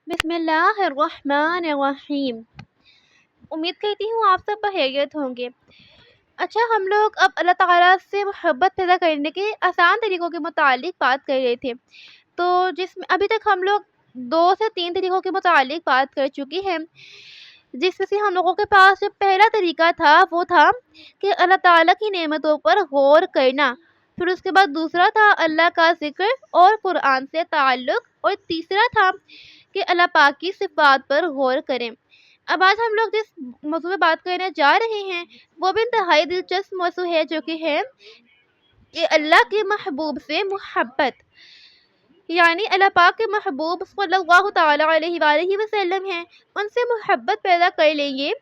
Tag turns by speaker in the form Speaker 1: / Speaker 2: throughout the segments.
Speaker 1: بسم اللہ الرحمن الرحیم۔ امید کرتی ہوں آپ سب بخیریت ہوں گے۔ اچھا، ہم لوگ اب اللہ تعالیٰ سے محبت پیدا کرنے کے آسان طریقوں کے متعلق بات کر رہے تھے، تو جس میں ابھی تک ہم لوگ 2 سے 3 طریقوں کے متعلق بات کر چکی ہیں، جس میں سے ہم لوگوں کے پاس جو پہلا طریقہ تھا وہ تھا کہ اللہ تعالیٰ کی نعمتوں پر غور کرنا، پھر اس کے بعد دوسرا تھا اللہ کا ذکر اور قرآن سے تعلق، اور تیسرا تھا کہ اللہ پاک کی صفات پر غور کریں۔ اب آج ہم لوگ جس موضوع میں بات کرنے جا رہے ہیں وہ بھی انتہائی دلچسپ موضوع ہے، جو کہ ہے کہ اللہ کے محبوب سے محبت، یعنی اللہ پاک کے محبوب صلی اللہ تعالیٰ علیہ وآلہ وسلم ہیں، ان سے محبت پیدا کر لیں گے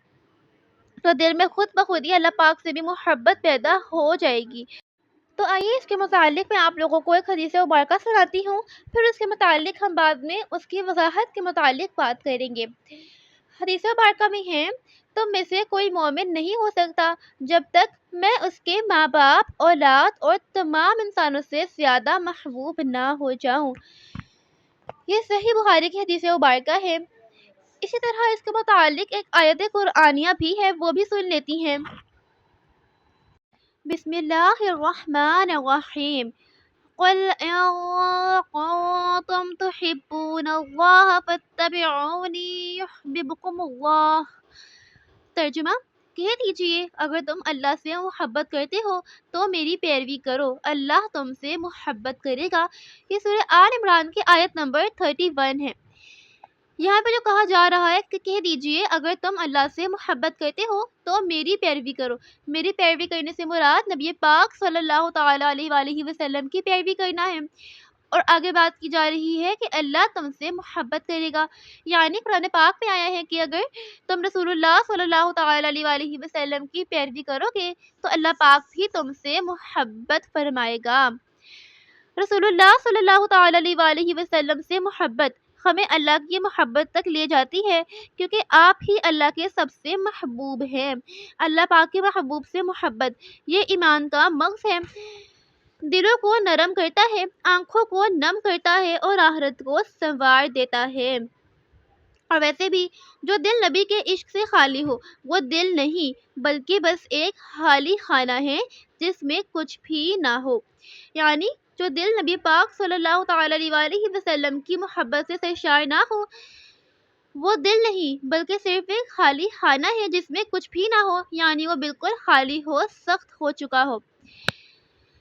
Speaker 1: تو دل میں خود بخود ہی اللہ پاک سے بھی محبت پیدا ہو جائے گی۔ تو آئیے اس کے متعلق میں آپ لوگوں کو ایک حدیث مبارکہ سناتی ہوں، پھر اس کے متعلق ہم بعد میں اس کی وضاحت کے متعلق بات کریں گے۔ حدیث مبارکہ میں ہے، تم میں سے کوئی مومن نہیں ہو سکتا جب تک میں اس کے ماں باپ، اولاد اور تمام انسانوں سے زیادہ محبوب نہ ہو جاؤں۔ یہ صحیح بخاری کی حدیث مبارکہ ہے۔ اسی طرح اس کے متعلق ایک آیت قرآنیہ بھی ہے، وہ بھی سن لیتی ہیں۔ بسم اللہ الرحمن الرحیم۔ قل ان کنتم تحبون اللہ فاتبعونی یحببکم اللہ۔ ترجمہ، کہہ دیجئے اگر تم اللہ سے محبت کرتے ہو تو میری پیروی کرو، اللہ تم سے محبت کرے گا۔ یہ سورہ آل عمران کی آیت نمبر 31 ہے۔ یہاں پہ جو کہا جا رہا ہے کہ کہہ دیجئے اگر تم اللہ سے محبت کرتے ہو تو میری پیروی کرو۔ میری پیروی کرنے سے مراد نبی پاک صلی اللہ تعالیٰ علیہ وآلہ وسلم کی پیروی کرنا ہے، اور آگے بات کی جا رہی ہے کہ اللہ تم سے محبت کرے گا، یعنی قرآن پاک میں آیا ہے کہ اگر تم رسول اللہ صلی اللہ تعالیٰ علیہ وآلہ وسلم کی پیروی کرو گے تو اللہ پاک بھی تم سے محبت فرمائے گا۔ رسول اللہ صلی اللہ تعالیٰ علیہ وآلہ وسلم سے محبت ہمیں اللہ کی محبت تک لے جاتی ہے، کیونکہ آپ ہی اللہ کے سب سے محبوب ہیں۔ اللہ پاک کے محبوب سے محبت یہ ایمان کا مغز ہے، دلوں کو نرم کرتا ہے، آنکھوں کو نم کرتا ہے اور آخرت کو سنوار دیتا ہے۔ اور ویسے بھی جو دل نبی کے عشق سے خالی ہو وہ دل نہیں بلکہ بس ایک خالی خانہ ہے جس میں کچھ بھی نہ ہو، یعنی جو دل نبی پاک صلی اللہ تعالیٰ علیہ وآلہ وسلم کی محبت سے سرشار نہ ہو وہ دل نہیں بلکہ صرف ایک خالی خانہ ہے جس میں کچھ بھی نہ ہو، یعنی وہ بالکل خالی ہو، سخت ہو چکا ہو۔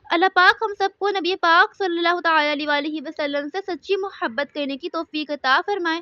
Speaker 1: اللہ پاک ہم سب کو نبی پاک صلی اللہ تعالیٰ علیہ وآلہ وسلم سے سچی محبت کرنے کی توفیق عطا فرمائے۔